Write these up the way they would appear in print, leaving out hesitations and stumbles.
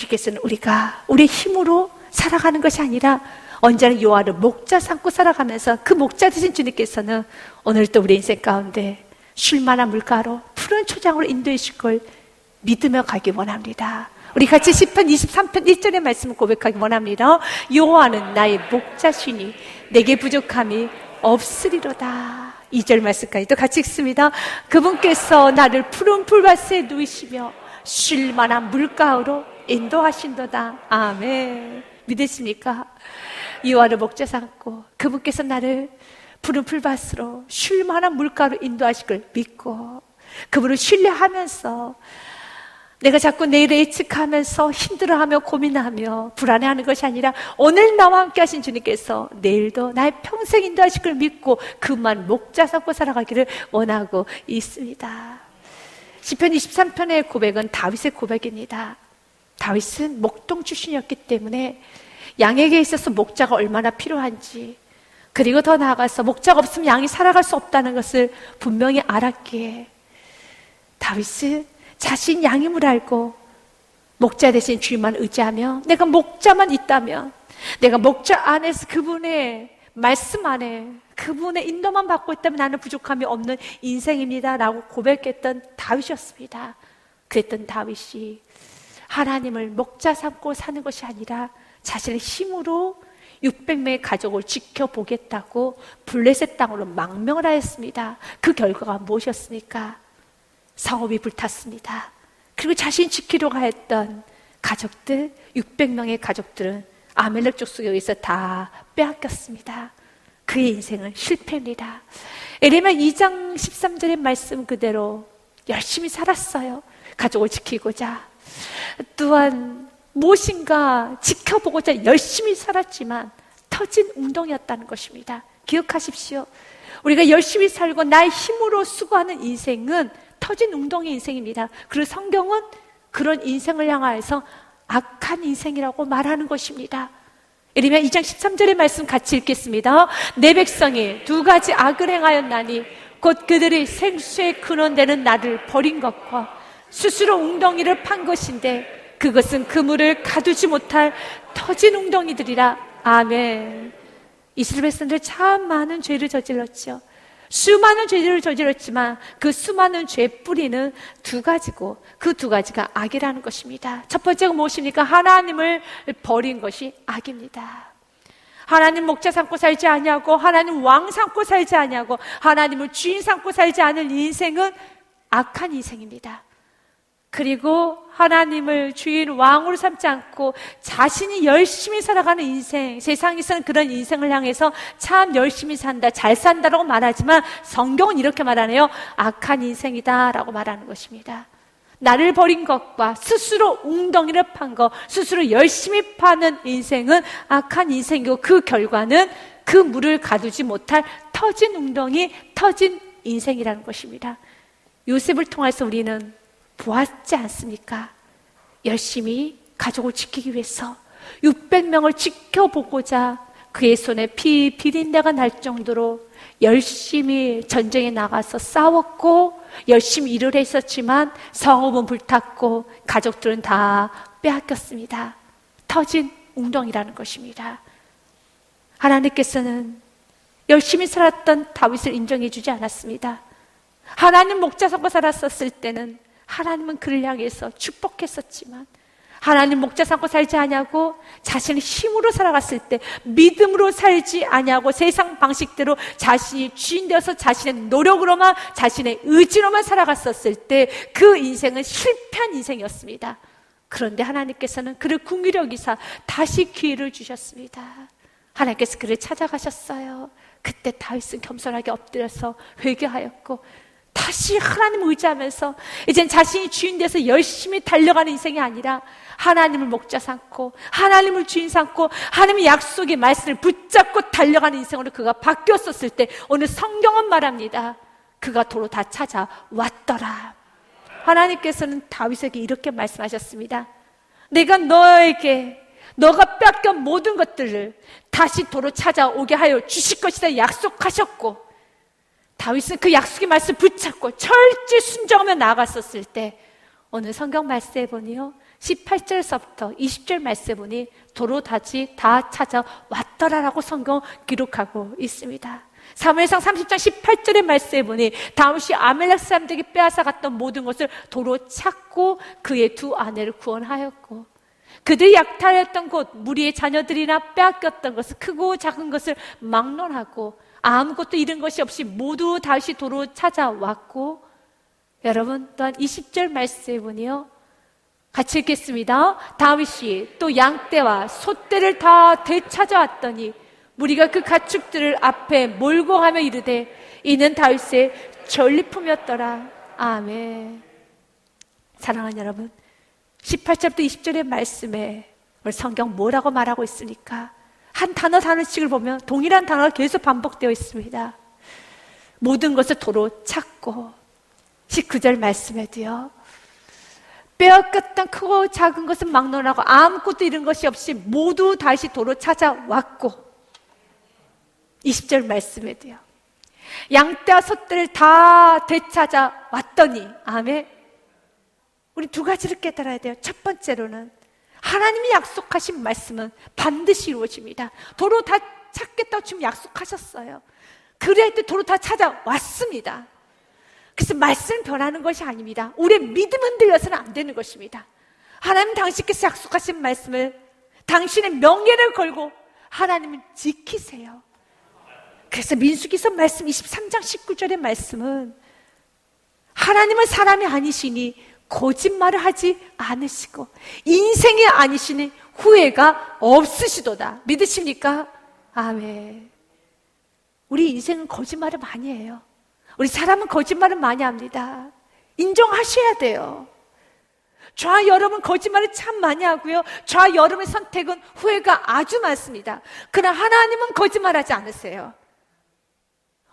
주님께서는 우리가 우리의 힘으로 살아가는 것이 아니라 언제나 여호와를 목자 삼고 살아가면서 그 목자 되신 주님께서는 오늘 또 우리 인생 가운데 쉴만한 물가로 푸른 초장으로 인도해 주실 걸 믿으며 가기 원합니다. 우리 같이 시편 23편 1절의 말씀을 고백하기 원합니다. 여호와는 나의 목자시니 내게 부족함이 없으리로다. 2절 말씀까지 또 같이 읽습니다. 그분께서 나를 푸른 풀밭에 누이시며 쉴 만한 물가로 인도하신도다. 아멘. 믿으십니까? 여호와를 목자 삼고 그분께서 나를 푸른 풀밭으로 쉴 만한 물가로 인도하실 걸 믿고 그분을 신뢰하면서 내가 자꾸 내일을 예측하면서 힘들어하며 고민하며 불안해하는 것이 아니라 오늘 나와 함께 하신 주님께서 내일도 나의 평생 인도하실 걸 믿고 그만 목자 삼고 살아가기를 원하고 있습니다. 시편 23편의 고백은 다윗의 고백입니다. 다윗은 목동 출신이었기 때문에 양에게 있어서 목자가 얼마나 필요한지, 그리고 더 나아가서 목자가 없으면 양이 살아갈 수 없다는 것을 분명히 알았기에 다윗은 자신 양임을 알고 목자 대신 주님만 의지하며 내가 목자만 있다면, 내가 목자 안에서 그분의 말씀 안에 그분의 인도만 받고 있다면 나는 부족함이 없는 인생입니다 라고 고백했던 다윗이었습니다. 그랬던 다윗이 하나님을 목자 삼고 사는 것이 아니라 자신의 힘으로 600명의 가족을 지켜보겠다고 블레셋 땅으로 망명을 하였습니다. 그 결과가 무엇이었습니까? 성읍이 불탔습니다. 그리고 자신이 지키려고 했던 가족들, 600명의 가족들은 아멜렉 족속에 의해서 다 빼앗겼습니다. 그의 인생은 실패입니다. 에레미야 2장 13절의 말씀 그대로 열심히 살았어요. 가족을 지키고자. 또한 무엇인가 지켜보고자 열심히 살았지만 터진 웅덩이였다는 것입니다. 기억하십시오. 우리가 열심히 살고 나의 힘으로 수고하는 인생은 터진 웅덩이 인생입니다. 그리고 성경은 그런 인생을 향하여서 악한 인생이라고 말하는 것입니다. 에레미야 2장 13절의 말씀 같이 읽겠습니다. 내 백성이 두 가지 악을 행하였나니 곧 그들이 생수의 근원되는 나를 버린 것과 스스로 웅덩이를 판 것인데 그것은 그물을 가두지 못할 터진 웅덩이들이라. 아멘. 이스라엘 백성들 참 많은 죄를 저질렀죠. 수많은 죄를 저질렀지만 그 수많은 죄의 뿌리는 두 가지고 그 두 가지가 악이라는 것입니다. 첫 번째가 무엇입니까? 하나님을 버린 것이 악입니다. 하나님 목자 삼고 살지 아니하고 하나님 왕 삼고 살지 아니하고 하나님을 주인 삼고 살지 않은 인생은 악한 인생입니다. 그리고 하나님을 주인 왕으로 삼지 않고 자신이 열심히 살아가는 인생, 세상에서는 그런 인생을 향해서 참 열심히 산다, 잘 산다라고 말하지만 성경은 이렇게 말하네요. 악한 인생이다 라고 말하는 것입니다. 나를 버린 것과 스스로 웅덩이를 판 것, 스스로 열심히 파는 인생은 악한 인생이고 그 결과는 그 물을 가두지 못할 터진 웅덩이, 터진 인생이라는 것입니다. 요셉을 통해서 우리는 보았지 않습니까? 열심히 가족을 지키기 위해서 600명을 지켜보고자 그의 손에 피 비린내가 날 정도로 열심히 전쟁에 나가서 싸웠고 열심히 일을 했었지만 성읍은 불탔고 가족들은 다 빼앗겼습니다. 터진 웅덩이라는 것입니다. 하나님께서는 열심히 살았던 다윗을 인정해 주지 않았습니다. 하나님 목자 삼고 살았었을 때는 하나님은 그를 향해서 축복했었지만 하나님 목자 삼고 살지 아니하고 자신의 힘으로 살아갔을 때, 믿음으로 살지 아니하고 세상 방식대로 자신이 주인 되어서 자신의 노력으로만, 자신의 의지로만 살아갔었을 때 그 인생은 실패한 인생이었습니다. 그런데 하나님께서는 그를 긍휼히 여기사 다시 기회를 주셨습니다. 하나님께서 그를 찾아가셨어요. 그때 다윗은 겸손하게 엎드려서 회개하였고 다시 하나님을 의지하면서 이젠 자신이 주인 돼서 열심히 달려가는 인생이 아니라 하나님을 목자 삼고 하나님을 주인 삼고 하나님의 약속의 말씀을 붙잡고 달려가는 인생으로 그가 바뀌었었을 때 오늘 성경은 말합니다. 그가 도로 다 찾아왔더라. 하나님께서는 다윗에게 이렇게 말씀하셨습니다. 내가 너에게 너가 뺏긴 모든 것들을 다시 도로 찾아오게 하여 주실 것이다 약속하셨고, 다윗은 그 약속의 말씀을 붙잡고 철저히 순종하며 나아갔었을 때 오늘 성경 말씀에 보니요, 18절서부터 20절 말씀에 보니 도로 다시 다 찾아왔더라라고 성경 기록하고 있습니다. 사무엘상 30장 18절의 말씀에 보니 다윗이 아멜렉 사람들에게 빼앗아 갔던 모든 것을 도로 찾고 그의 두 아내를 구원하였고, 그들이 약탈했던 곳, 무리의 자녀들이나 빼앗겼던 것을, 크고 작은 것을 막론하고 아무것도 잃은 것이 없이 모두 다시 도로 찾아왔고, 여러분 또한 20절 말씀에 보니요, 같이 읽겠습니다. 다윗이 또 양떼와 소떼를 다 되찾아왔더니 무리가 그 가축들을 앞에 몰고 가며 이르되 이는 다윗의 전리품이었더라. 아멘. 사랑하는 여러분, 18절부터 20절의 말씀에 우리 성경 뭐라고 말하고 있습니까? 한 단어씩을 보면 동일한 단어가 계속 반복되어 있습니다. 모든 것을 도로 찾고, 19절 말씀에도요, 빼앗겼던 크고 작은 것은 막론하고 아무것도 잃은 것이 없이 모두 다시 도로 찾아왔고, 20절 말씀에도요, 양떼와 소떼를 다 되찾아왔더니, 아멘. 우리 두 가지를 깨달아야 돼요. 첫 번째로는 하나님이 약속하신 말씀은 반드시 이루어집니다. 도로 다 찾겠다고 지금 약속하셨어요. 그래야 때 도로 다 찾아왔습니다. 그래서 말씀은 변하는 것이 아닙니다. 우리의 믿음 흔들려서는 안 되는 것입니다. 하나님 당신께서 약속하신 말씀을, 당신의 명예를 걸고 하나님은 지키세요. 그래서 민수기서 말씀 23장 19절의 말씀은 하나님은 사람이 아니시니 거짓말을 하지 않으시고 인생이 아니시니 후회가 없으시도다. 믿으십니까? 아멘. 우리 인생은 거짓말을 많이 해요. 우리 사람은 거짓말을 많이 합니다. 인정하셔야 돼요. 저와 여러분 거짓말을 참 많이 하고요, 저와 여러분의 선택은 후회가 아주 많습니다. 그러나 하나님은 거짓말하지 않으세요.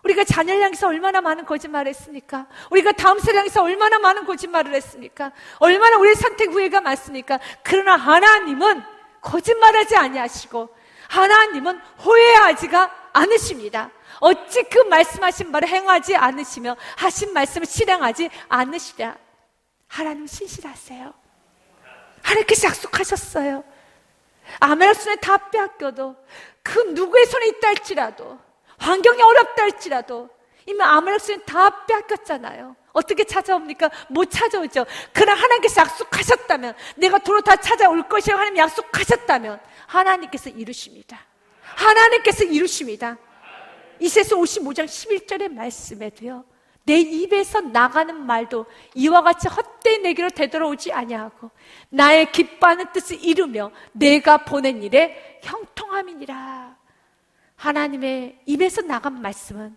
우리가 자녀를 향해서 얼마나 많은 거짓말을 했습니까? 우리가 다음 세대를 향해서 얼마나 많은 거짓말을 했습니까? 얼마나 우리의 선택 후회가 많습니까? 그러나 하나님은 거짓말하지 아니하시고 하나님은 후회하지가 않으십니다. 어찌 그 말씀하신 바를 행하지 않으시며 하신 말씀을 실행하지 않으시랴. 하나님 신실하세요. 하나님께서 약속하셨어요. 아멜렉 손에 다 빼앗겨도, 그 누구의 손에 있다 할지라도, 환경이 어렵다 할지라도 이미 아멜렉 손에 다 빼앗겼잖아요. 어떻게 찾아옵니까? 못 찾아오죠. 그러나 하나님께서 약속하셨다면, 내가 도로 다 찾아올 것이라고 하나님 약속하셨다면 하나님께서 이루십니다. 하나님께서 이루십니다. 이새서 55장 11절의 말씀에도요, 내 입에서 나가는 말도 이와 같이 헛되이 내게로 되돌아오지 아니하고 나의 기뻐하는 뜻을 이루며 내가 보낸 일에 형통함이니라. 하나님의 입에서 나간 말씀은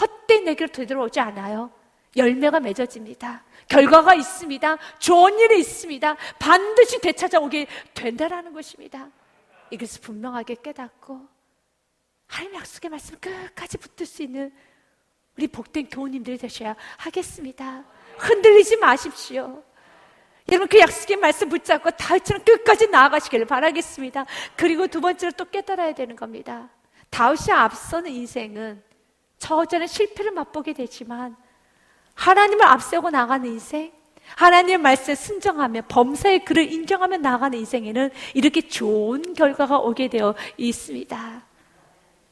헛되이 내게로 되돌아오지 않아요. 열매가 맺어집니다. 결과가 있습니다. 좋은 일이 있습니다. 반드시 되찾아오게 된다라는 것입니다. 이것을 분명하게 깨닫고 하나님의 약속의 말씀을 끝까지 붙들 수 있는 우리 복된 교우님들이 되셔야 하겠습니다. 흔들리지 마십시오. 여러분, 그 약속의 말씀 붙잡고 다윗처럼 끝까지 나아가시기를 바라겠습니다. 그리고 두 번째로 또 깨달아야 되는 겁니다. 다윗이 앞서는 인생은 처절한 실패를 맛보게 되지만 하나님을 앞세우고 나가는 인생, 하나님의 말씀에 순종하며 범사의 그를 인정하며 나가는 인생에는 이렇게 좋은 결과가 오게 되어 있습니다.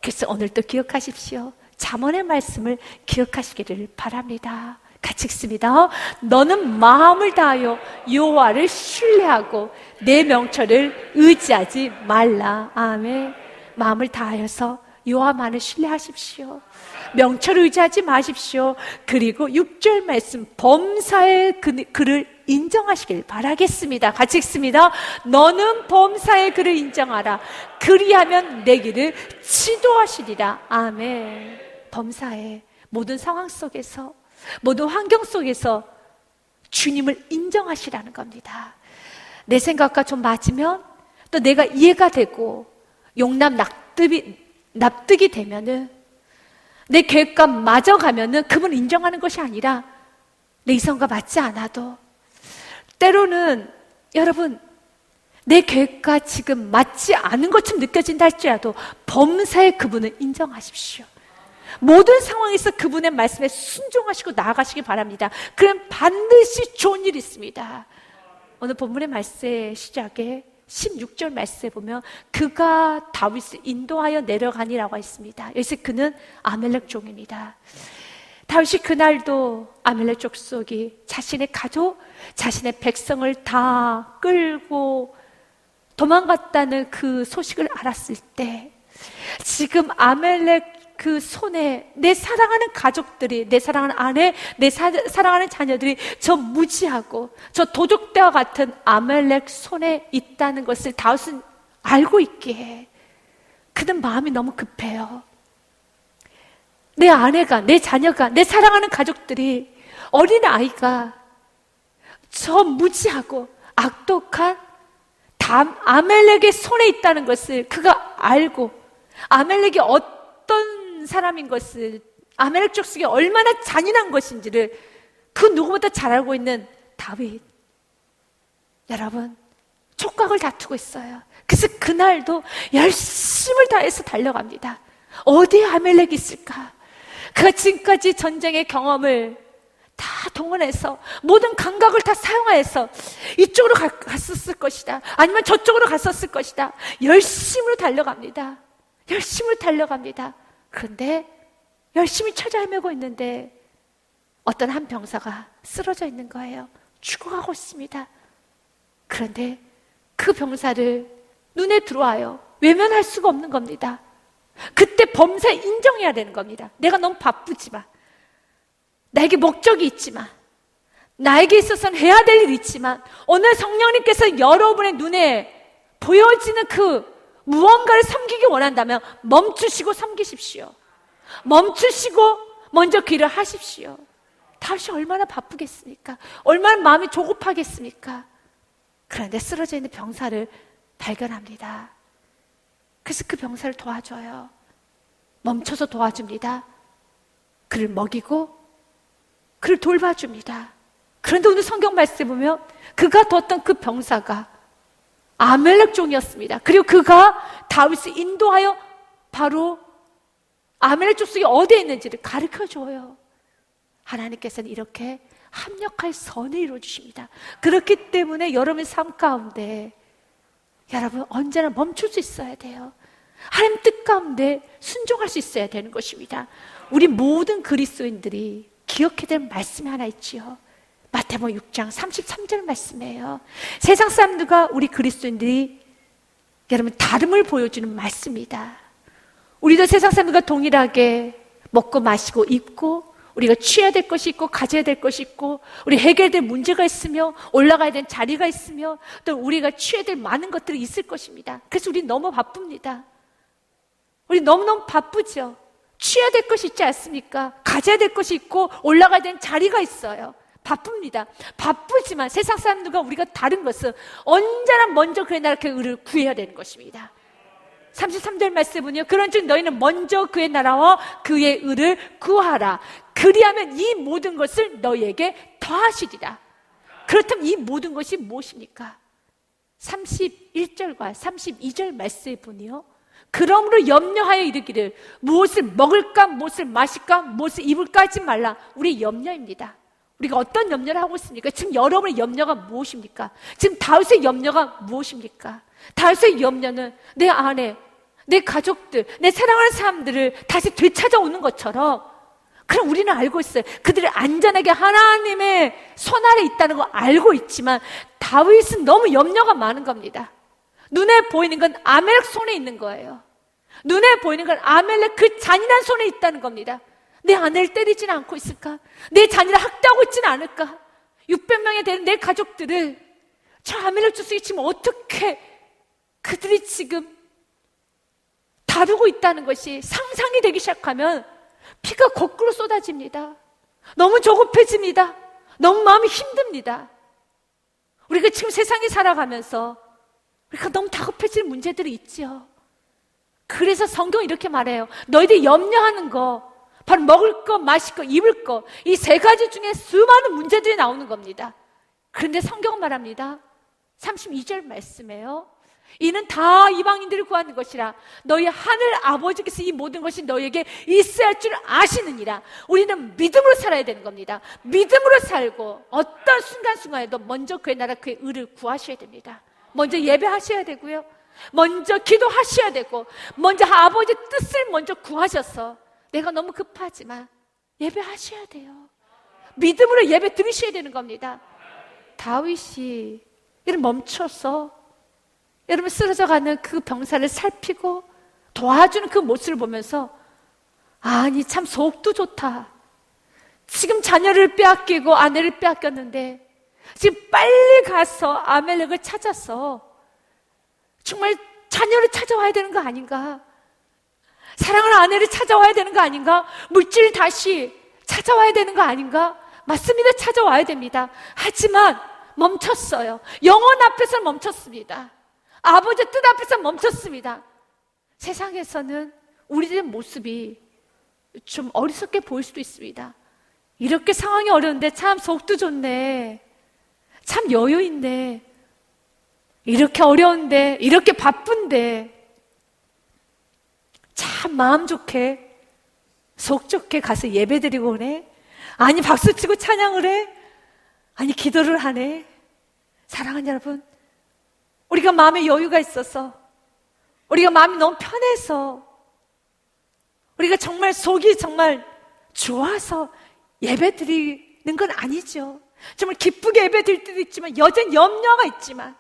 그래서 오늘도 기억하십시오. 잠언의 말씀을 기억하시기를 바랍니다. 같이 읽습니다. 너는 마음을 다하여 여호와를 신뢰하고 내 명철을 의지하지 말라. 아멘. 마음을 다하여서 여호와만을 신뢰하십시오. 명철을 의지하지 마십시오. 그리고 6절 말씀, 범사의 그를 인정하시길 바라겠습니다. 같이 읽습니다. 너는 범사의 그를 인정하라. 그리하면 내 길을 지도하시리라. 아멘. 범사의 모든 상황 속에서, 모든 환경 속에서 주님을 인정하시라는 겁니다. 내 생각과 좀 맞으면, 또 내가 이해가 되고 용납 납득이 되면은, 내 계획과 맞아가면은 그분을 인정하는 것이 아니라 내 이성과 맞지 않아도, 때로는 여러분 내 계획과 지금 맞지 않은 것처럼 느껴진다 할지라도 범사의 그분을 인정하십시오. 모든 상황에서 그분의 말씀에 순종하시고 나아가시기 바랍니다. 그럼 반드시 좋은 일이 있습니다. 오늘 본문의 말씀의 시작에 16절 말씀에 보면 그가 다윗을 인도하여 내려가니라고 했습니다. 여기서 그는 아멜렉 종입니다. 다윗이 그날도 아멜렉 족속이 자신의 가족, 자신의 백성을 다 끌고 도망갔다는 그 소식을 알았을 때 지금 아멜렉 그 손에 내 사랑하는 가족들이, 내 사랑하는 아내, 내 사랑하는 자녀들이 저 무지하고 저 도적대와 같은 아멜렉 손에 있다는 것을 다윗은 알고 있기에 그는 마음이 너무 급해요. 내 아내가, 내 자녀가, 내 사랑하는 가족들이, 어린아이가 저 무지하고 악독한 아멜렉의 손에 있다는 것을 그가 알고 아멜렉이 어떤 사람인 것을, 아멜렉 족속이 얼마나 잔인한 것인지를 그 누구보다 잘 알고 있는 다윗, 여러분 촉각을 다투고 있어요. 그래서 그날도 열심을 다해서 달려갑니다. 어디에 아멜렉이 있을까? 그가 지금까지 전쟁의 경험을 다 동원해서 모든 감각을 다 사용해서 이쪽으로 갔었을 것이다, 아니면 저쪽으로 갔었을 것이다. 열심으로 달려갑니다. 열심으로 달려갑니다. 그런데 열심히 찾아 헤매고 있는데 어떤 한 병사가 쓰러져 있는 거예요. 죽어가고 있습니다. 그런데 그 병사를 눈에 들어와요. 외면할 수가 없는 겁니다. 그때 범사 인정해야 되는 겁니다. 내가 너무 바쁘지만, 나에게 목적이 있지만, 나에게 있어서는 해야 될 일이 있지만, 오늘 성령님께서 여러분의 눈에 보여지는 그 무언가를 섬기기 원한다면 멈추시고 섬기십시오. 멈추시고 먼저 기를 하십시오. 다윗이 얼마나 바쁘겠습니까? 얼마나 마음이 조급하겠습니까? 그런데 쓰러져 있는 병사를 발견합니다. 그래서 그 병사를 도와줘요. 멈춰서 도와줍니다. 그를 먹이고 그를 돌봐줍니다. 그런데 오늘 성경 말씀에 보면 그가 뒀던 그 병사가 아멜렉 종이었습니다. 그리고 그가 다윗을 인도하여 바로 아멜렉 족속이 어디에 있는지를 가르쳐줘요. 하나님께서는 이렇게 합력할 선을 이루어주십니다. 그렇기 때문에 여러분의 삶 가운데 여러분 언제나 멈출 수 있어야 돼요. 하나님 뜻 가운데 순종할 수 있어야 되는 것입니다. 우리 모든 그리스도인들이 기억해야 될 말씀이 하나 있지요. 마태복음 6장 33절 말씀이에요. 세상 사람들과 우리 그리스도인들이 여러분 다름을 보여주는 말씀이다. 우리도 세상 사람들과 동일하게 먹고 마시고 입고 우리가 취해야 될 것이 있고 가져야 될 것이 있고 우리 해결해야 될 문제가 있으며 올라가야 될 자리가 있으며 또 우리가 취해야 될 많은 것들이 있을 것입니다. 그래서 우리 너무 바쁩니다. 우리 너무너무 바쁘죠. 취해야 될 것이 있지 않습니까? 가져야 될 것이 있고 올라가야 될 자리가 있어요. 바쁩니다. 바쁘지만 세상 사람들과 우리가 다른 것은 언제나 먼저 그의 나라의 의를 구해야 되는 것입니다. 33절 말씀은요, 그런즉 너희는 먼저 그의 나라와 그의 의를 구하라. 그리하면 이 모든 것을 너희에게 더하시리라. 그렇다면 이 모든 것이 무엇입니까? 31절과 32절 말씀에 보니요, 그러므로 염려하여 이르기를 무엇을 먹을까, 무엇을 마실까, 무엇을 입을까 하지 말라. 우리의 염려입니다. 우리가 어떤 염려를 하고 있습니까? 지금 여러분의 염려가 무엇입니까? 지금 다윗의 염려가 무엇입니까? 다윗의 염려는 내 아내, 내 가족들, 내 사랑하는 사람들을 다시 되찾아오는 것처럼, 그럼 우리는 알고 있어요. 그들이 안전하게 하나님의 손 아래 있다는 거 알고 있지만 다윗은 너무 염려가 많은 겁니다. 눈에 보이는 건 아멜렉 손에 있는 거예요. 눈에 보이는 건 아멜렉 그 잔인한 손에 있다는 겁니다. 내 아내를 때리지는 않고 있을까? 내 자녀를 학대하고 있지는 않을까? 600명이 되는 내 가족들을 저 아멜렉 족속이 지금 어떻게 그들이 지금 다루고 있다는 것이 상상이 되기 시작하면 피가 거꾸로 쏟아집니다. 너무 조급해집니다. 너무 마음이 힘듭니다. 우리가 지금 세상에 살아가면서 우리가 너무 다급해지는 문제들이 있죠. 그래서 성경은 이렇게 말해요. 너희들이 염려하는 거 바로 먹을 거, 마실 거, 입을 거, 이 세 가지 중에 수많은 문제들이 나오는 겁니다. 그런데 성경은 말합니다. 32절 말씀에요. 이는 다 이방인들을 구하는 것이라. 너희 하늘 아버지께서 이 모든 것이 너희에게 있어야 할 줄 아시느니라. 우리는 믿음으로 살아야 되는 겁니다. 믿음으로 살고 어떤 순간순간에도 먼저 그의 나라 그의 의를 구하셔야 됩니다. 먼저 예배하셔야 되고요, 먼저 기도하셔야 되고, 먼저 아버지의 뜻을 먼저 구하셔서, 내가 너무 급하지만 예배하셔야 돼요. 믿음으로 예배 드리셔야 되는 겁니다. 다윗이 이런 멈춰서 여러분 쓰러져가는 그 병사를 살피고 도와주는 그 모습을 보면서, 아니 참 속도 좋다. 지금 자녀를 빼앗기고 아내를 빼앗겼는데 지금 빨리 가서 아멜렉을 찾아서 정말 자녀를 찾아와야 되는 거 아닌가? 사랑하는 아내를 찾아와야 되는 거 아닌가? 물질 다시 찾아와야 되는 거 아닌가? 맞습니다. 찾아와야 됩니다. 하지만 멈췄어요. 영혼 앞에서 멈췄습니다. 아버지의 뜻 앞에서 멈췄습니다. 세상에서는 우리들의 모습이 좀 어리석게 보일 수도 있습니다. 이렇게 상황이 어려운데 참 속도 좋네, 참 여유 있네, 이렇게 어려운데, 이렇게 바쁜데 참 마음 좋게 속 좋게 가서 예배 드리고 오네, 아니 박수치고 찬양을 해, 아니 기도를 하네. 사랑하는 여러분, 우리가 마음에 여유가 있어서, 우리가 마음이 너무 편해서, 우리가 정말 속이 정말 좋아서 예배 드리는 건 아니죠. 정말 기쁘게 예배 드릴 때도 있지만 여전히 염려가 있지만,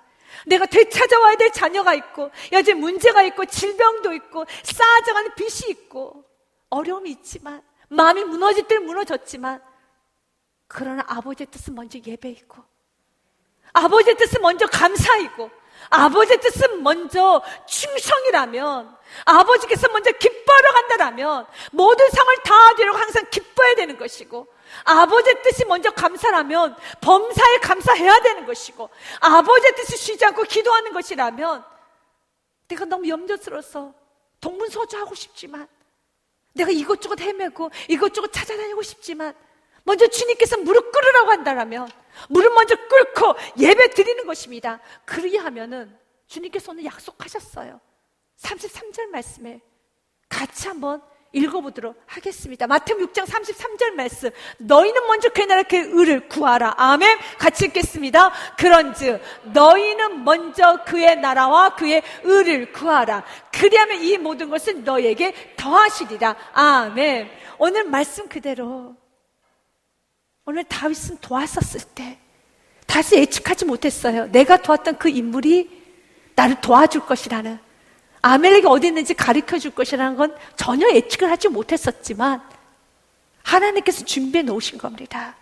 내가 되찾아와야 될 자녀가 있고, 여전히 문제가 있고, 질병도 있고, 쌓아져가는 빚이 있고, 어려움이 있지만, 마음이 무너질 때는 무너졌지만, 그러나 아버지의 뜻은 먼저 예배이고, 아버지의 뜻은 먼저 감사이고, 아버지의 뜻은 먼저 충성이라면, 아버지께서 먼저 기뻐하러 간다라면 모든 상을 다 드리고 항상 기뻐해야 되는 것이고, 아버지의 뜻이 먼저 감사라면 범사에 감사해야 되는 것이고, 아버지의 뜻이 쉬지 않고 기도하는 것이라면, 내가 너무 염려스러워서 동문서주하고 싶지만, 내가 이것저것 헤매고 이것저것 찾아다니고 싶지만, 먼저 주님께서 무릎 꿇으라고 한다라면 무릎 먼저 꿇고 예배 드리는 것입니다. 그리하면은 주님께서 오늘 약속하셨어요. 33절 말씀에 같이 한번 읽어보도록 하겠습니다. 마태복음 6장 33절 말씀, 너희는 먼저 그의 나라 그의 의를 구하라. 아멘. 같이 읽겠습니다. 그런즉 너희는 먼저 그의 나라와 그의 의를 구하라. 그리하면 이 모든 것은 너희에게 더하시리라. 아멘. 오늘 말씀 그대로, 오늘 다윗은 도왔었을 때 다시 예측하지 못했어요. 내가 도왔던 그 인물이 나를 도와줄 것이라는, 아멜렉이 어디 있는지 가르쳐 줄 것이라는 건 전혀 예측을 하지 못했었지만 하나님께서 준비해 놓으신 겁니다.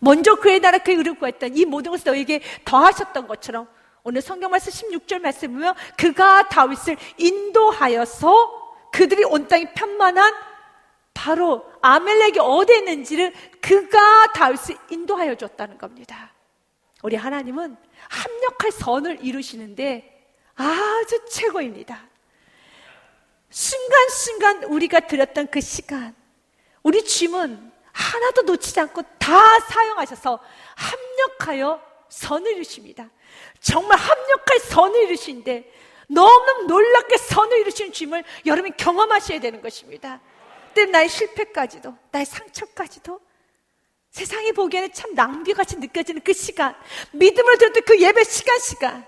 먼저 그의 나라 그의 의를 구했던 이 모든 것을 너에게 더하셨던 것처럼, 오늘 성경 말씀 16절 말씀 보면, 그가 다윗을 인도하여서 그들이 온 땅이 편만한, 바로 아멜렉이 어디에 있는지를 그가 다윗을 인도하여 줬다는 겁니다. 우리 하나님은 합력할 선을 이루시는데 아주 최고입니다. 순간순간 우리가 드렸던 그 시간, 우리 주님은 하나도 놓치지 않고 다 사용하셔서 합력하여 선을 이루십니다. 정말 합력할 선을 이루시는데, 너무너무 놀랍게 선을 이루시는 주님을 여러분이 경험하셔야 되는 것입니다. 때문에 나의 실패까지도, 나의 상처까지도, 세상이 보기에는 참 낭비같이 느껴지는 그 시간, 믿음으로 드렸던 그 예배 시간,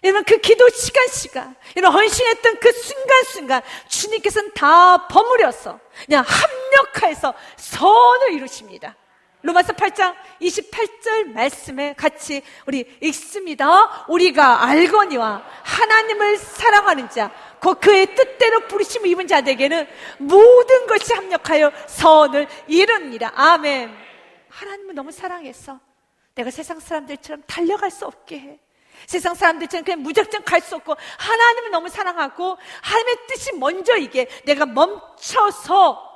여러분 그 기도 시간, 여러분 헌신했던 그 순간순간 주님께서는 다 버무려서 그냥 합력해서 선을 이루십니다. 로마서 8장 28절 말씀에 같이 우리 읽습니다. 우리가 알거니와 하나님을 사랑하는 자, 곧 그의 뜻대로 부르심을 입은 자들에게는 모든 것이 합력하여 선을 이루니라. 아멘. 하나님을 너무 사랑해서 내가 세상 사람들처럼 달려갈 수 없게 해. 세상 사람들처럼 그냥 무작정 갈 수 없고, 하나님을 너무 사랑하고 하나님의 뜻이 먼저이게 내가 멈춰서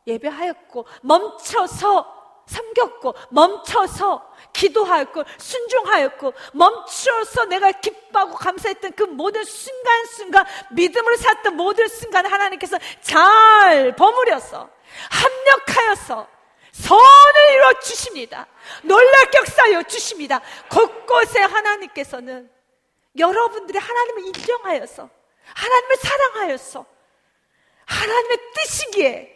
예배하였고, 멈춰서 섬겼고, 멈춰서 기도하였고, 순종하였고, 멈춰서 내가 기뻐하고 감사했던 그 모든 순간순간, 믿음으로 살았던 모든 순간 하나님께서 잘 버무려서 합력하여서 선을 이루어 주십니다. 놀랍게 역사하여 주십니다. 곳곳에 하나님께서는 여러분들이 하나님을 인정하여서, 하나님을 사랑하여서, 하나님의 뜻이기에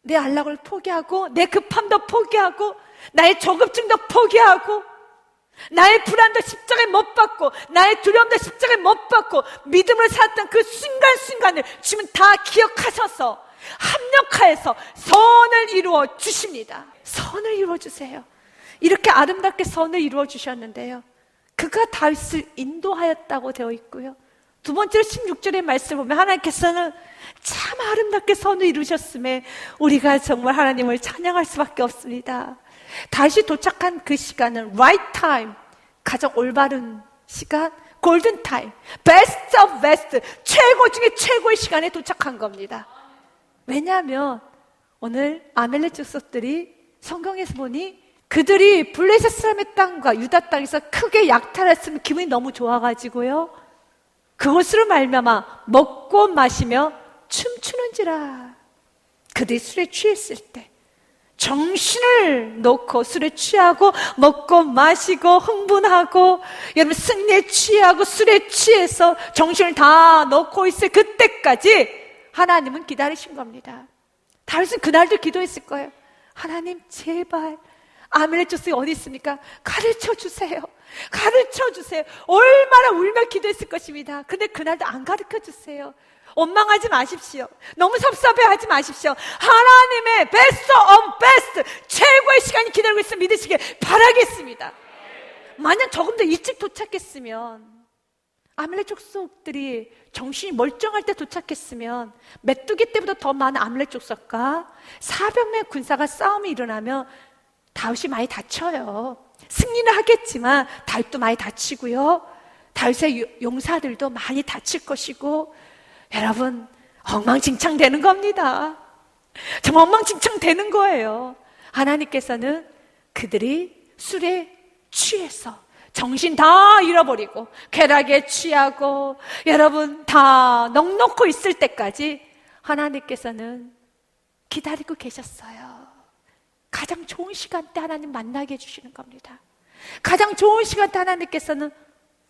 내 안락을 포기하고, 내 급함도 포기하고, 나의 조급증도 포기하고, 나의 불안도 십자가에 못 박고, 나의 두려움도 십자가에 못 박고, 믿음으로 살았던 그 순간순간을 주님은 다 기억하셔서 합력하여서 선을 이루어 주십니다. 선을 이루어 주세요. 이렇게 아름답게 선을 이루어 주셨는데요, 그가 다윗을 인도하였다고 되어 있고요, 두 번째로 16절의 말씀을 보면 하나님께서는 참 아름답게 선을 이루셨음에 우리가 정말 하나님을 찬양할 수밖에 없습니다. 다시 도착한 그 시간은 right time, 가장 올바른 시간, 골든 타임, 베스트 오브 베스트, 최고 중에 최고의 시간에 도착한 겁니다. 왜냐하면 오늘 아멜렉 족속들이 성경에서 보니 그들이 블레셋 사람의 땅과 유다 땅에서 크게 약탈했으면 기분이 너무 좋아가지고요, 그것으로 말미암아 먹고 마시며 춤추는지라. 그들이 술에 취했을 때 정신을 놓고 술에 취하고 먹고 마시고 흥분하고, 여러분 승리에 취하고 술에 취해서 정신을 다 놓고 있을 그때까지 하나님은 기다리신 겁니다. 다윗은 그날도 기도했을 거예요. 하나님 제발 아멜렉 족속이 어디 있습니까? 가르쳐 주세요. 가르쳐 주세요. 얼마나 울며 기도했을 것입니다. 근데 그날도 안 가르쳐 주세요. 원망하지 마십시오. 너무 섭섭해하지 마십시오. 하나님의 베스트 온 베스트, 최고의 시간이 기다리고 있으면 믿으시길 바라겠습니다. 만약 조금 더 일찍 도착했으면, 아멜렉 족속들이 정신이 멀쩡할 때 도착했으면 메뚜기 때보다 더 많은 아멜렉 족속과 400명의 군사가 싸움이 일어나면 다윗이 많이 다쳐요. 승리는 하겠지만 다윗도 많이 다치고요, 다윗의 용사들도 많이 다칠 것이고, 여러분 엉망진창 되는 겁니다. 정말 엉망진창 되는 거예요. 하나님께서는 그들이 술에 취해서 정신 다 잃어버리고 쾌락에 취하고 여러분 다 넋놓고 있을 때까지 하나님께서는 기다리고 계셨어요. 가장 좋은 시간대 하나님 만나게 해주시는 겁니다. 가장 좋은 시간대 하나님께서는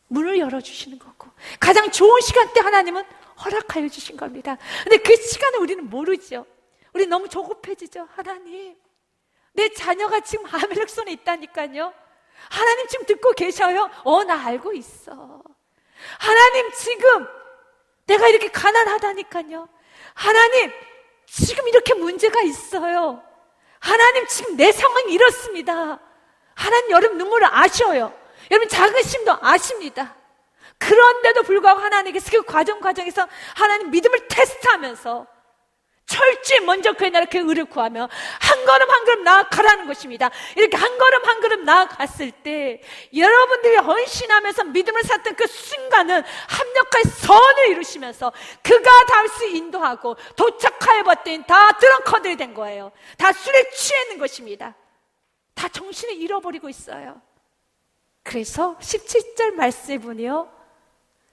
문을 열어주시는 거고, 가장 좋은 시간대 하나님은 허락하여 주신 겁니다. 근데 그 시간을 우리는 모르죠. 우리 너무 조급해지죠. 하나님, 내 자녀가 지금 아멜렉 손에 있다니까요. 하나님 지금 듣고 계셔요? 나 알고 있어. 하나님 지금 내가 이렇게 가난하다니까요. 하나님 지금 이렇게 문제가 있어요. 하나님 지금 내 상황이 이렇습니다. 하나님 여러분 눈물을 아셔요. 여러분 자긍심도 아십니다. 그런데도 불구하고 하나님께서 그 과정에서 하나님 믿음을 테스트하면서 철저히 먼저 그의 나라 그 의를 구하며 한 걸음 한 걸음 나아가라는 것입니다. 이렇게 한 걸음 한 걸음 나아갔을 때 여러분들이 헌신하면서 믿음을 샀던 그 순간은 합력할 선을 이루시면서 그가 다윗을 인도하고 도착하여 봤더니 다 드렁커들이 된 거예요. 다 술에 취해 있는 것입니다. 다 정신을 잃어버리고 있어요. 그래서 17절 말씀에 보니요,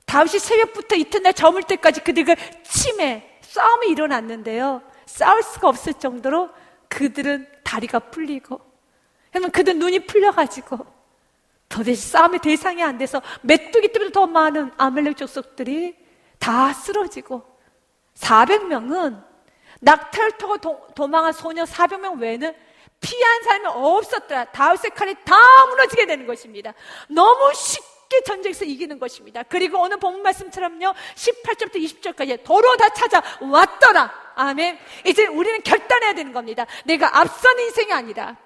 다윗이 새벽부터 이튿날 저물 때까지 그들과 싸움이 일어났는데요, 싸울 수가 없을 정도로 그들은 다리가 풀리고, 그러면 그들 눈이 풀려가지고 도대체 싸움의 대상이 안 돼서 메뚜기 때문에 더 많은 아멜렉 족속들이 다 쓰러지고, 400명은 낙타를 타고 도망한 소녀 400명 외에는 피한 사람이 없었더라. 다윗의 칼이 다 무너지게 되는 것입니다. 너무 쉽게 전쟁에서 이기는 것입니다. 그리고 오늘 본문 말씀처럼요, 18절부터 20절까지 도로 다 찾아왔더라. 아멘. 이제 우리는 결단해야 되는 겁니다. 내가 앞선 인생이 아니라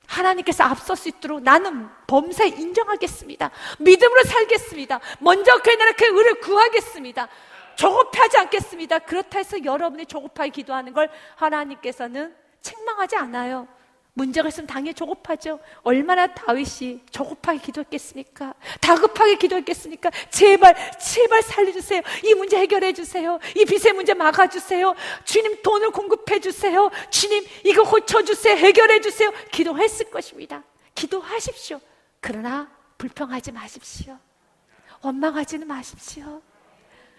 하나님께서 앞설 수 있도록 나는 범사에 인정하겠습니다. 믿음으로 살겠습니다. 먼저 그의 나라 그의 의를 구하겠습니다. 조급하지 않겠습니다. 그렇다 해서 여러분이 조급하게 기도하는 걸 하나님께서는 책망하지 않아요. 문제가 있으면 당연히 조급하죠. 얼마나 다윗이 조급하게 기도했겠습니까? 다급하게 기도했겠습니까? 제발 살려주세요. 이 문제 해결해 주세요. 이 빚의 문제 막아주세요. 주님 돈을 공급해 주세요. 주님 이거 고쳐주세요. 해결해 주세요. 기도했을 것입니다. 기도하십시오. 그러나 불평하지 마십시오. 원망하지는 마십시오.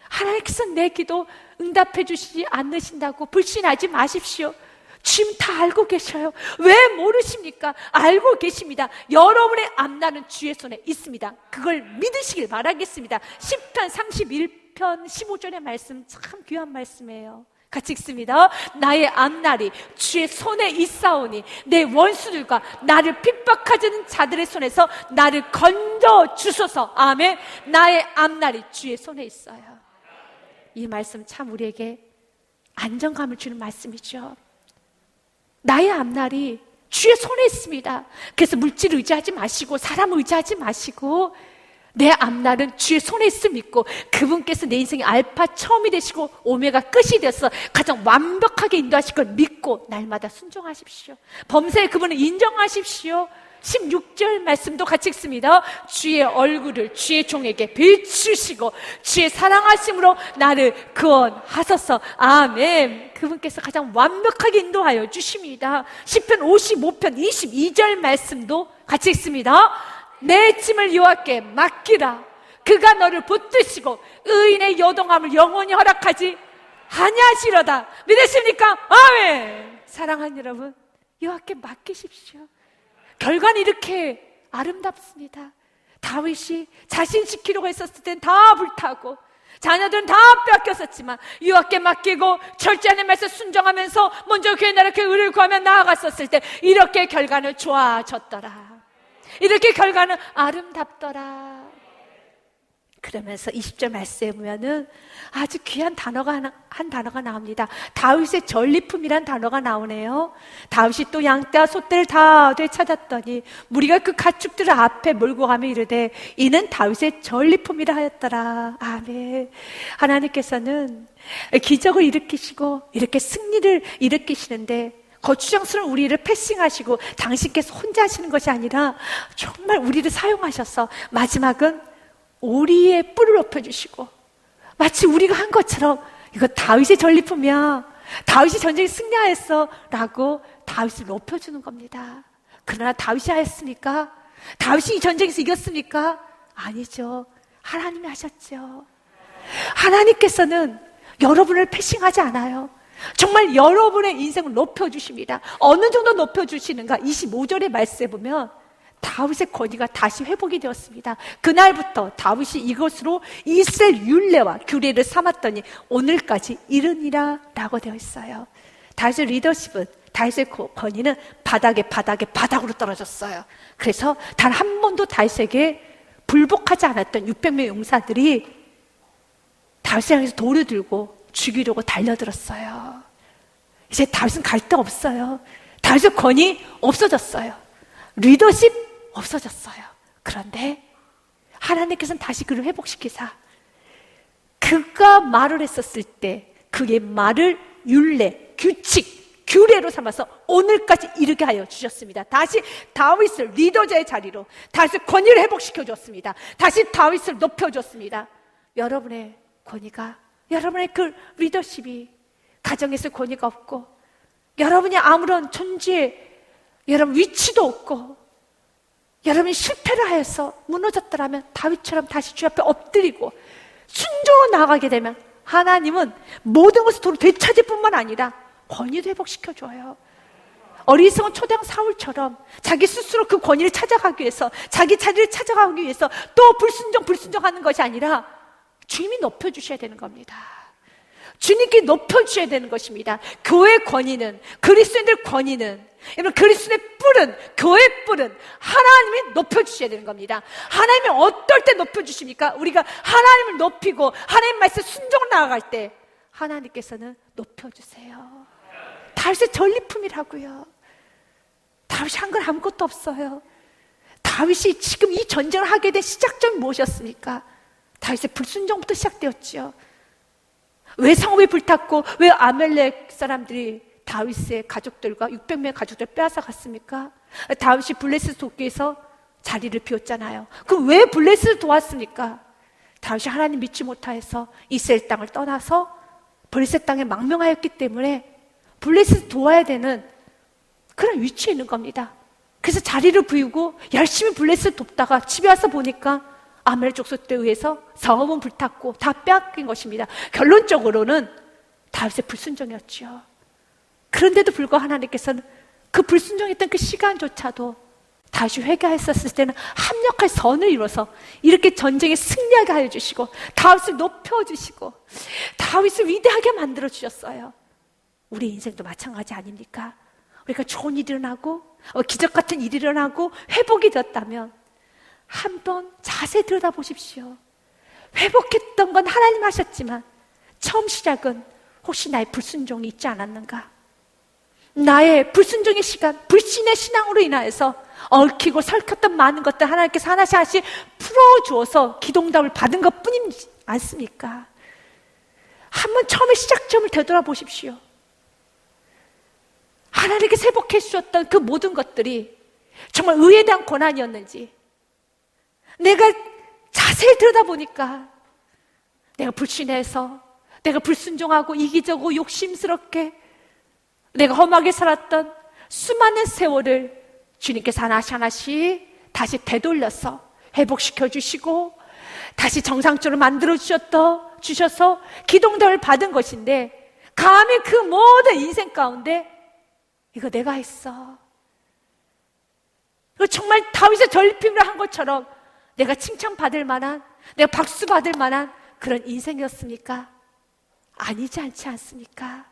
하나님께서 내 기도 응답해 주시지 않으신다고 불신하지 마십시오. 주님 다 알고 계셔요. 왜 모르십니까? 알고 계십니다. 여러분의 앞날은 주의 손에 있습니다. 그걸 믿으시길 바라겠습니다. 시편 31편 15절의 말씀 참 귀한 말씀이에요. 같이 읽습니다. 나의 앞날이 주의 손에 있사오니 내 원수들과 나를 핍박하는 자들의 손에서 나를 건져 주소서. 아멘. 나의 앞날이 주의 손에 있어요. 이 말씀 참 우리에게 안정감을 주는 말씀이죠. 나의 앞날이 주의 손에 있습니다. 그래서 물질 의지하지 마시고 사람 의지하지 마시고 내 앞날은 주의 손에 있음 믿고 그분께서 내 인생의 알파 처음이 되시고 오메가 끝이 되어서 가장 완벽하게 인도하실 걸 믿고 날마다 순종하십시오. 범사에 그분을 인정하십시오. 16절 말씀도 같이 읽습니다. 주의 얼굴을 주의 종에게 비추시고 주의 사랑하심으로 나를 구원하소서. 아멘. 그분께서 가장 완벽하게 인도하여 주십니다. 시편 55편 22절 말씀도 같이 읽습니다. 내 짐을 여호와께 맡기라. 그가 너를 붙드시고 의인의 요동함을 영원히 허락하지 아니하시로다. 믿으십니까? 아멘. 사랑하는 여러분, 여호와께 맡기십시오. 결과는 이렇게 아름답습니다. 다윗이 자신 지키려고 했었을 땐 다 불타고 자녀들은 다 뺏겼었지만 여호와께 맡기고 절제하는 말씀 순종하면서 먼저 교회 나라께 의를 구하며 나아갔었을 때 이렇게 결과는 좋아졌더라. 이렇게 결과는 아름답더라. 그러면서 20절 말씀에 보면은 아주 귀한 한 단어가 나옵니다. 다윗의 전리품이란 단어가 나오네요. 다윗이 또 양떼와 소떼를 다 되찾았더니 무리가 그 가축들을 앞에 몰고 가며 이르되 이는 다윗의 전리품이라 하였더라. 아멘. 하나님께서는 기적을 일으키시고 이렇게 승리를 일으키시는데 거추장스러운 우리를 패싱하시고 당신께서 혼자 하시는 것이 아니라 정말 우리를 사용하셔서 마지막은 우리의 뿔을 높여주시고 마치 우리가 한 것처럼 이거 다윗의 전리품이야. 다윗이 전쟁에 승리하였어 라고 다윗을 높여주는 겁니다. 그러나 다윗이 하였습니까? 다윗이 이 전쟁에서 이겼습니까? 아니죠. 하나님이 하셨죠. 하나님께서는 여러분을 패싱하지 않아요. 정말 여러분의 인생을 높여주십니다. 어느 정도 높여주시는가? 25절의 말씀에 보면 다윗의 권위가 다시 회복이 되었습니다. 그날부터 다윗이 이것으로 이스라엘 율례와 규례를 삼았더니 오늘까지 이르니라 라고 되어 있어요. 다윗의 리더십은, 다윗의 권위는 바닥으로 떨어졌어요. 그래서 단 한 번도 다윗에게 불복하지 않았던 600명의 용사들이 다윗을 향해서 돌을 들고 죽이려고 달려들었어요. 이제 다윗은 갈 데 없어요. 다윗의 권위 없어졌어요. 리더십 없어졌어요. 그런데 하나님께서는 다시 그를 회복시키사 그가 말을 했었을 때 그의 말을 율례, 규칙, 규례로 삼아서 오늘까지 이르게 하여 주셨습니다. 다시 다윗을 리더자의 자리로 다시 권위를 회복시켜 줬습니다. 다시 다윗을 높여줬습니다. 여러분의 권위가, 여러분의 그 리더십이 가정에서 권위가 없고 여러분이 아무런 존재에 여러분 위치도 없고 여러분이 실패를 하여서 무너졌더라면 다윗처럼 다시 주 앞에 엎드리고 순종으로 나아가게 되면 하나님은 모든 것을 도로 되찾을 뿐만 아니라 권위도 회복시켜줘요. 어리석은 초대왕 사울처럼 자기 스스로 그 권위를 찾아가기 위해서 자기 자리를 찾아가기 위해서 또 불순종하는 것이 아니라 주님이 높여주셔야 되는 겁니다. 주님께 높여주셔야 되는 것입니다. 교회의 권위는, 그리스도인들 권위는, 여러분 그리스도의 뿔은, 교회의 뿔은 하나님이 높여주셔야 되는 겁니다. 하나님이 어떨 때 높여주십니까? 우리가 하나님을 높이고 하나님 말씀 순종을 나아갈 때 하나님께서는 높여주세요. 다윗의 전리품이라고요. 다윗이 한 건 아무것도 없어요. 다윗이 지금 이 전쟁을 하게 된 시작점이 무엇이었습니까? 다윗의 불순종부터 시작되었죠. 왜 성읍이 불탔고 왜 아멜렉 사람들이 다윗의 가족들과 600명의 가족들을 빼앗아 갔습니까? 다윗이 블레셋 돕기 위해서 자리를 비웠잖아요. 그럼 왜 블레셋을 도왔습니까? 다윗이 하나님 믿지 못하여서 이스라엘 땅을 떠나서 블레셋 땅에 망명하였기 때문에 블레셋을 도와야 되는 그런 위치에 있는 겁니다. 그래서 자리를 비우고 열심히 블레셋을 돕다가 집에 와서 보니까 아멜 족속들에 의해서 성읍은 불탔고 다 빼앗긴 것입니다. 결론적으로는 다윗의 불순종이었죠. 그런데도 불구하고 하나님께서는 그 불순종했던 그 시간조차도 다시 회개했었을 때는 합력할 선을 이뤄서 이렇게 전쟁에 승리하게 하여 주시고 다윗을 높여주시고 다윗을 위대하게 만들어 주셨어요. 우리 인생도 마찬가지 아닙니까? 우리가 좋은 일이 일어나고 기적 같은 일이 일어나고 회복이 되었다면 한번 자세히 들여다보십시오. 회복했던 건 하나님 하셨지만 처음 시작은 혹시 나의 불순종이 있지 않았는가? 나의 불순종의 시간, 불신의 신앙으로 인하여서 얽히고 설켰던 많은 것들 하나님께서 하나씩 하나씩 풀어주어서 기도응답을 받은 것 뿐이지 않습니까? 한번 처음에 시작점을 되돌아보십시오. 하나님께서 회복해 주셨던 그 모든 것들이 정말 의에 대한 고난이었는지 내가 자세히 들여다보니까 내가 불신해서 내가 불순종하고 이기적이고 욕심스럽게 내가 험하게 살았던 수많은 세월을 주님께서 하나씩 하나씩 다시 되돌려서 회복시켜 주시고 다시 정상적으로 만들어 주셔서 기도응답을 받은 것인데 감히 그 모든 인생 가운데 이거 내가 했어. 이거 정말 다윗의 전리품을 한 것처럼 내가 칭찬받을 만한, 내가 박수 받을 만한 그런 인생이었습니까? 아니지 않지 않습니까?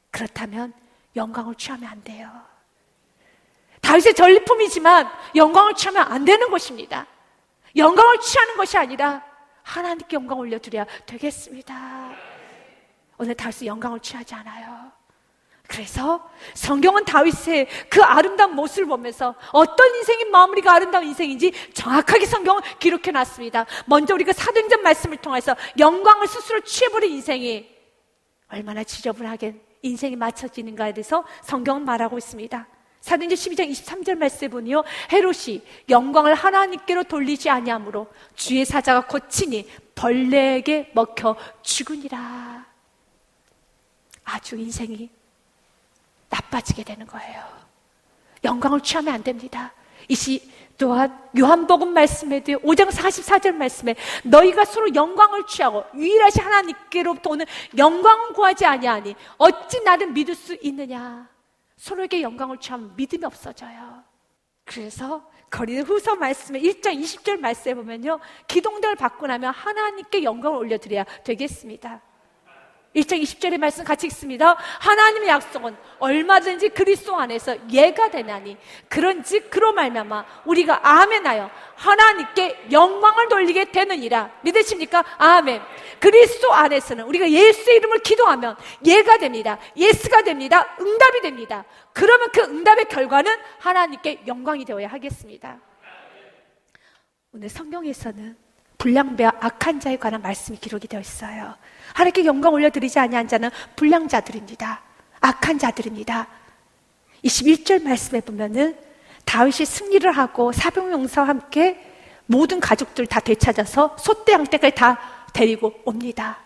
그렇다면 영광을 취하면 안 돼요. 다윗의 전리품이지만 영광을 취하면 안 되는 것입니다. 영광을 취하는 것이 아니라 하나님께 영광 올려드려야 되겠습니다. 오늘 다윗이 영광을 취하지 않아요. 그래서 성경은 다윗의 그 아름다운 모습을 보면서 어떤 인생이 마무리가 아름다운 인생인지 정확하게 성경은 기록해 놨습니다. 먼저 우리가 사도행전 말씀을 통해서 영광을 스스로 취해버린 인생이 얼마나 지저분하게 인생이 맞춰지는가에 대해서 성경은 말하고 있습니다. 사도행전 12장 23절 말씀에 보니요, 헤롯이 영광을 하나님께로 돌리지 아니하므로 주의 사자가 고치니 벌레에게 먹혀 죽으니라. 아주 인생이 나빠지게 되는 거예요. 영광을 취하면 안 됩니다. 또한 요한복음 말씀에도 5장 44절 말씀에 너희가 서로 영광을 취하고 유일하신 하나님께로부터 오는 영광을 구하지 아니하니 어찌 나를 믿을 수 있느냐. 서로에게 영광을 취하면 믿음이 없어져요. 그래서 고린도후서 말씀에 1장 20절 말씀에 보면요, 기도응답을 받고 나면 하나님께 영광을 올려드려야 되겠습니다. 1장 20절의 말씀 같이 읽습니다. 하나님의 약속은 얼마든지 그리스도 안에서 예가 되나니 그런즉 그로 말미암아 우리가 아멘하여 하나님께 영광을 돌리게 되느니라. 믿으십니까? 아멘. 그리스도 안에서는 우리가 예수의 이름을 기도하면 예가 됩니다. 예스가 됩니다. 응답이 됩니다. 그러면 그 응답의 결과는 하나님께 영광이 되어야 하겠습니다. 오늘 성경에서는 불량배와 악한 자에 관한 말씀이 기록이 되어 있어요. 하나님께 영광 올려드리지 아니한 자는 불량자들입니다. 악한 자들입니다. 21절 말씀에 보면은 다윗이 승리를 하고 사병용사와 함께 모든 가족들 다 되찾아서 소떼 양떼까지 다 데리고 옵니다.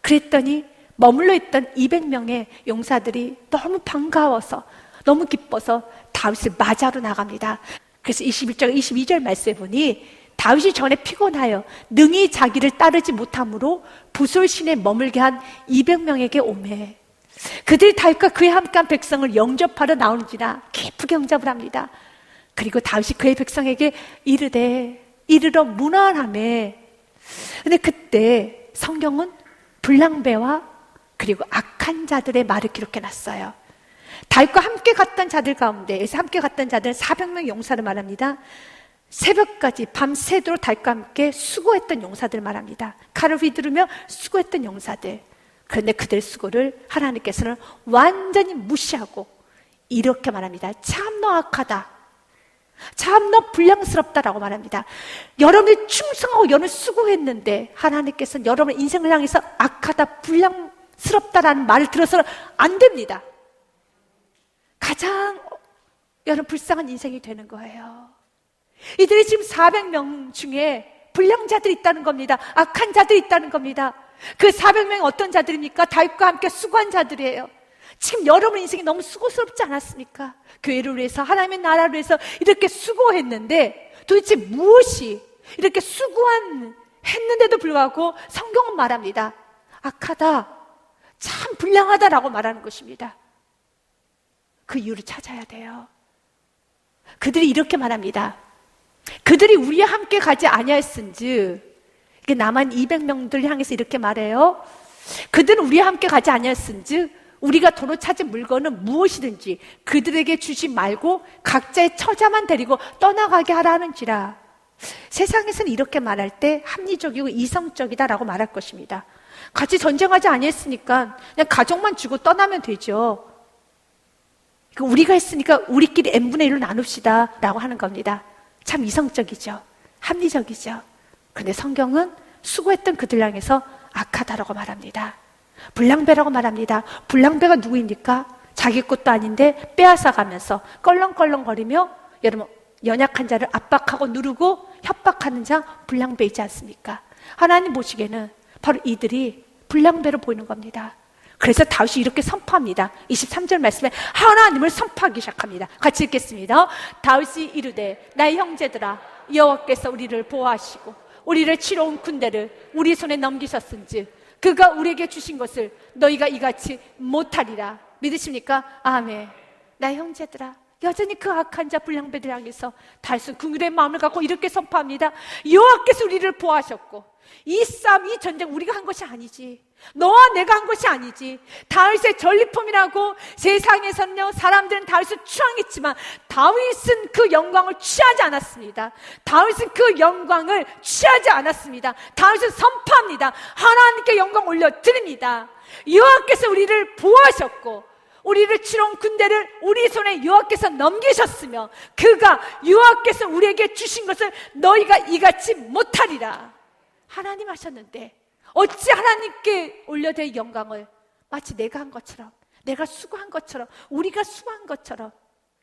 그랬더니 머물러 있던 200명의 용사들이 너무 반가워서 너무 기뻐서 다윗을 맞이하러 나갑니다. 그래서 21절 22절 말씀에 보니 다윗이 전에 피곤하여 능히 자기를 따르지 못함으로 부솔신에 머물게 한 200명에게 오매 그들이 다윗과 그에 함께한 백성을 영접하러 나오는지라 기쁘게 응답을 합니다. 그리고 다윗이 그의 백성에게 이르러 무난하매. 근데 그때 성경은 불량배와 그리고 악한 자들의 말을 기록해놨어요. 다윗과 함께 갔던 자들 가운데에서 함께 갔던 자들은 400명 용사를 말합니다. 새벽까지 밤새도록 다윗과 함께 수고했던 용사들 말합니다. 칼을 휘두르며 수고했던 용사들. 그런데 그들 수고를 하나님께서는 완전히 무시하고 이렇게 말합니다. 참 너 악하다. 참 너 불량스럽다라고 말합니다. 여러분이 충성하고 여러분이 수고했는데 하나님께서는 여러분의 인생을 향해서 악하다, 불량스럽다라는 말을 들어서는 안 됩니다. 가장 여러분 불쌍한 인생이 되는 거예요. 이들이 지금 400명 중에 불량자들이 있다는 겁니다. 악한 자들이 있다는 겁니다. 그 400명이 어떤 자들입니까? 다윗과 함께 수고한 자들이에요. 지금 여러분 인생이 너무 수고스럽지 않았습니까? 교회를 위해서, 하나님의 나라를 위해서 이렇게 수고했는데 도대체 무엇이 이렇게 했는데도 불구하고 성경은 말합니다. 악하다, 참 불량하다라고 말하는 것입니다. 그 이유를 찾아야 돼요. 그들이 이렇게 말합니다. 그들이 우리와 함께 가지 아니하였은즉, 이게 남한 200명들 향해서 이렇게 말해요. 그들은 우리와 함께 가지 아니하였은즉 우리가 도로 찾은 물건은 무엇이든지 그들에게 주지 말고 각자의 처자만 데리고 떠나가게 하라 하는지라. 세상에서는 이렇게 말할 때 합리적이고 이성적이다라고 말할 것입니다. 같이 전쟁하지 아니했으니까 그냥 가족만 주고 떠나면 되죠. 우리가 했으니까 우리끼리 n분의 1로 나눕시다 라고 하는 겁니다. 참 이성적이죠. 합리적이죠. 그런데 성경은 수고했던 그들 향해서 악하다라고 말합니다. 불량배라고 말합니다. 불량배가 누구입니까? 자기 것도 아닌데 빼앗아가면서 껄렁껄렁거리며 여러분 연약한 자를 압박하고 누르고 협박하는 자 불량배이지 않습니까? 하나님 보시기에는 바로 이들이 불량배로 보이는 겁니다. 그래서 다윗이 이렇게 선포합니다. 23절 말씀에 하나님을 선포하기 시작합니다. 같이 읽겠습니다. 다윗이 이르되 나의 형제들아 여호와께서 우리를 보호하시고 우리를 치러온 군대를 우리 손에 넘기셨은즉 그가 우리에게 주신 것을 너희가 이같이 못하리라. 믿으십니까? 아멘. 나의 형제들아, 여전히 그 악한 자 불량배들 향해서 다윗은 긍휼의 마음을 갖고 이렇게 선포합니다. 여호와께서 우리를 보호하셨고 이 싸움, 이 전쟁 우리가 한 것이 아니지, 너와 내가 한 것이 아니지. 다윗의 전리품이라고 세상에서는요 사람들은 다윗을 추앙했지만 다윗은 그 영광을 취하지 않았습니다. 다윗은 그 영광을 취하지 않았습니다. 다윗은 선포합니다. 하나님께 영광 올려드립니다. 여호와께서 우리를 보호하셨고 우리를 치러온 군대를 우리 손에 여호와께서 넘기셨으며 그가 여호와께서 우리에게 주신 것을 너희가 이같이 못하리라. 하나님 하셨는데 어찌 하나님께 올려드릴 영광을 마치 내가 한 것처럼, 내가 수고한 것처럼, 우리가 수고한 것처럼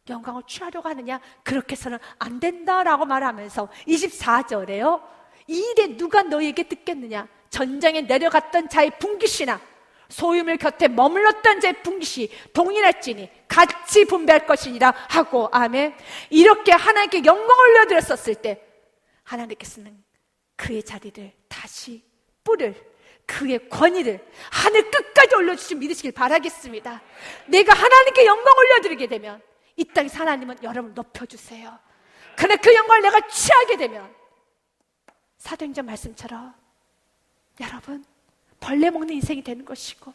영광을 취하려고 하느냐? 그렇게 해서는 안 된다라고 말하면서 24절에요 이 일에 누가 너희에게 듣겠느냐? 전장에 내려갔던 자의 분깃이나 소유물 곁에 머물렀던 자의 분깃이 동일할지니 같이 분배할 것이니라 하고, 아멘. 이렇게 하나님께 영광을 올려드렸었을 때 하나님께서는 그의 자리를 다시 뿔을, 그의 권위를 하늘 끝까지 올려주시 믿으시길 바라겠습니다. 내가 하나님께 영광 올려드리게 되면 이 땅에서 하나님은 여러분을 높여주세요. 그러나 그 영광을 내가 취하게 되면 사도행전 말씀처럼 여러분 벌레 먹는 인생이 되는 것이고,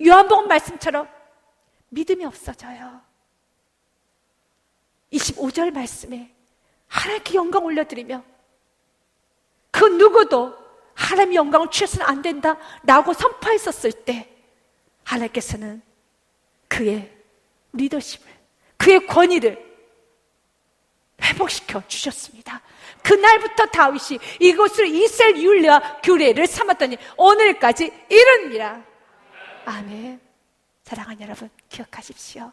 요한복음 말씀처럼 믿음이 없어져요. 25절 말씀에 하나님께 영광 올려드리며 그 누구도 하나님의 영광을 취해서는 안 된다라고 선포했었을 때 하나님께서는 그의 리더십을, 그의 권위를 회복시켜 주셨습니다. 그날부터 다윗이 이곳을 이스라엘 율례와 규례를 삼았더니 오늘까지 이릅니다. 아멘. 사랑하는 여러분, 기억하십시오.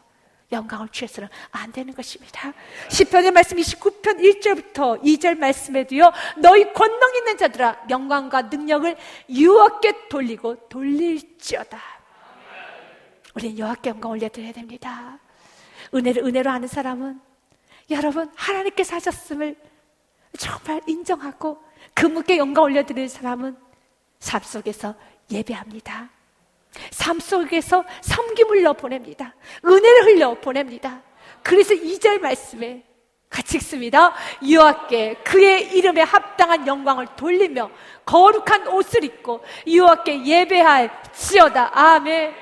영광을 취해서는 안 되는 것입니다. 시편의 말씀 29편 1절부터 2절 말씀에도요 너희 권능 있는 자들아 영광과 능력을 여호와께 돌리고 돌릴지어다. 우리는 여호와께 영광 올려드려야 됩니다. 은혜를 은혜로 아는 사람은 여러분 하나님께서 하셨음을 정말 인정하고 그분께 영광 올려드리는 사람은 삶 속에서 예배합니다. 삶 속에서 섬김을 흘려 보냅니다. 은혜를 흘려 보냅니다. 그래서 2절 말씀에 같이 읽습니다. 여호와께 그의 이름에 합당한 영광을 돌리며 거룩한 옷을 입고 여호와께 예배할지어다. 아멘.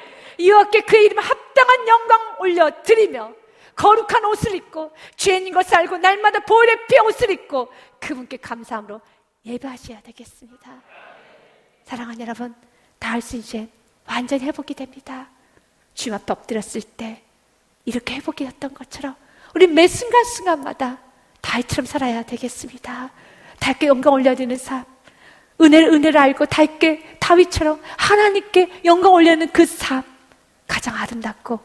여호와께 그의 이름에 합당한 영광 올려드리며 거룩한 옷을 입고 죄인인 것을 알고 날마다 보혈의 피 옷을 입고 그분께 감사함으로 예배하셔야 되겠습니다. 사랑하는 여러분, 다윗은 이제 완전히 회복이 됩니다. 주님 앞에 엎드렸을 때 이렇게 회복이 됐던 것처럼 우리 매 순간순간마다 다윗처럼 살아야 되겠습니다. 다윗께 영광 올려드리는 삶, 은혜를 알고 다윗처럼 하나님께 영광 올려드리는 그 삶, 가장 아름답고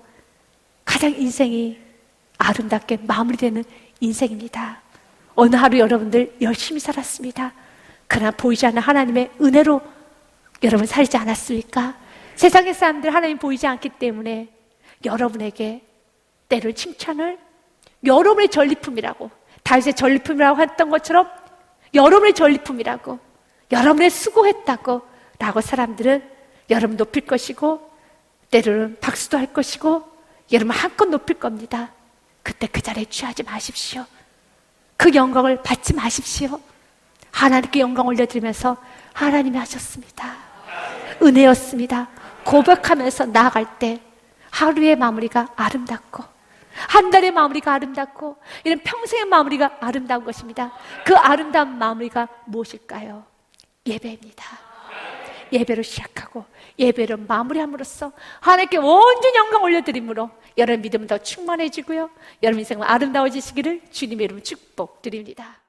가장 인생이 아름답게 마무리되는 인생입니다. 어느 하루 여러분들 열심히 살았습니다. 그러나 보이지 않는 하나님의 은혜로 여러분 살지 않았습니까? 세상의 사람들 하나님 보이지 않기 때문에 여러분에게 때를 칭찬을 여러분의 전리품이라고, 다윗의 전리품이라고 했던 것처럼 여러분의 전리품이라고, 여러분의 수고했다고 라고 사람들은 여러분 높일 것이고 때로는 박수도 할 것이고 여러분 한껏 높일 겁니다. 그때 그 자리에 취하지 마십시오. 그 영광을 받지 마십시오. 하나님께 영광 올려드리면서 하나님이 하셨습니다, 은혜였습니다 고백하면서 나아갈 때 하루의 마무리가 아름답고, 한 달의 마무리가 아름답고, 이런 평생의 마무리가 아름다운 것입니다. 그 아름다운 마무리가 무엇일까요? 예배입니다. 예배로 시작하고 예배로 마무리함으로써 하나님께 온전 영광 올려드림으로 여러분 믿음은 더 충만해지고요, 여러분 인생은 아름다워지시기를 주님의 이름으로 축복드립니다.